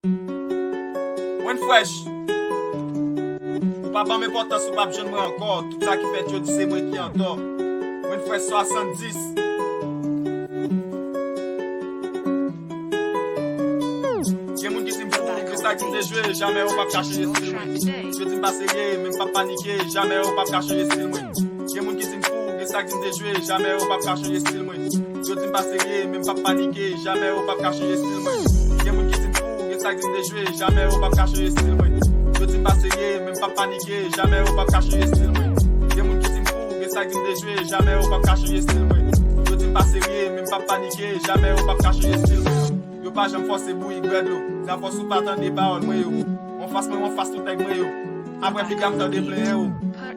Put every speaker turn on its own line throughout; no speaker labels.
Mwen fresh. Ou pa ban m'importance ou pa bjen mwen ankor. Tout sa ki fet yo di se mwen ki an tor. Mwen fresh 70. Gen moun ki si m'fou, ke sa ki m'de jwe, jamais ou pa kache ye stil mwen. Je di m'pa serye, men pa panike, jamais ou pa kache ye stil mwen. Gen moun ki si m'fou, ke sa ki m'de jwe, jamais ou pa kache ye stil mwen. Je di m'pa serye, men pa panike, jamais ou pa kache ye stil mwen. Gen moun ki si m'fou, ke sa ki m'de jwe, jamais ou pa kache ye stil mwen. Je di m'pa serye, men pa panike, jamais ou pa kache ye stil mwen. Gen moun ki si m'fou, ke sa ki m'de jwe, jamais ou pa kache ye stil mwen. Je di m'pa serye, men pa panike, jamais ou pa kache ye stil mwen. Yo pa jam force bou yi gred lo. La force ou pa tan de parol mwen yo. On fasse tout ek mwen yo. Apre pi gam tan de plen yo.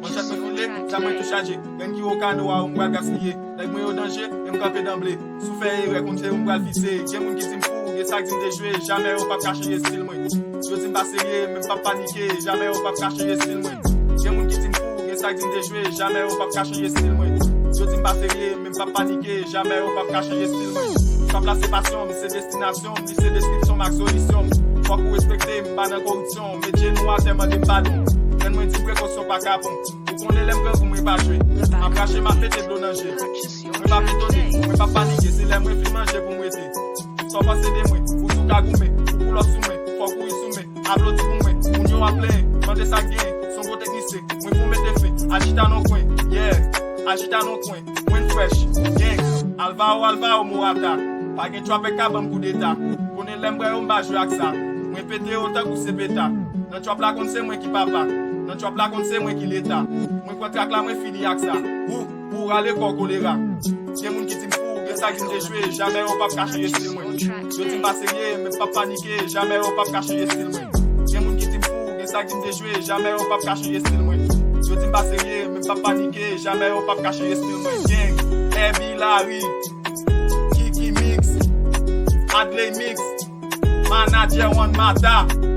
On chat me file, jam mwen tou chaje. Ren ki yo kano a ou m'bral gaspillé. Lèk mwen yo danger, yon kampe d'emblé. Sou fè yon rekontre ou m'bral fissé. Gen moun ki si m'fou, gen sak di m'de jwe, jamais ou pa kache ye stil mwen. Yo di m'pa serye, men pa panike, jamais ou pa kache ye stil mwen. Gen moun ki si m'fou, gen sak di m'de jwe, jamais ou pa kache ye stil mwen. Yo di m'pa serye, men pa panike, jamais ou pa kache ye stil mwen. Sa place passion, mi se destinasyon, mi se deskripsyon mak solisyon. Fwa kou respekte, mi ba nan korupsyon, medye nou a teman de badon. Ren mwen di prekosyon pa kapon, pou konen lem gen kou mwen pa jwe. Am kache ma fete blo nanje. Mwen pa pitone, mwen pa panike, se lem mwen fi manje pou mwen te. Son pase de mwen, ou sou kagoume, ou kou los soume, fwa kou isoume, abloti pou mwen, moun yo a plen, mande sa gen, son go teknise, mwen pou mette fe, agita non kwen, yeah, agita non kwen, mwen fresh, gang, alva ou morata. Pa gen chwa pe kabam kou deta. Konen lembre ou mba jwe ak sa. Mwen pete ou tak ou se peta. Nan chwa la kon se mwen ki papa. Nan chwa la kon se mwen ki leta. Mwen kontrak la mwen fini ak sa. Ou rale kon kolera. Gen moun ki ti m'fou, gen sa ki m'de jwe, jamais ou pa kache ye stil mwen. Yo ti m'pa serye, men pa panike, jamais ou pa kache ye stil mwen. Gen moun ki ti m'fou, gen sa ki m'de jwe, jamais ou pa kache ye stil mwen. Yo ti m'pa serye, men pa panike, jamais ou pa kache ye stil mwen. Gang, Heavy Larry. Adley Mix, Manager One Mata.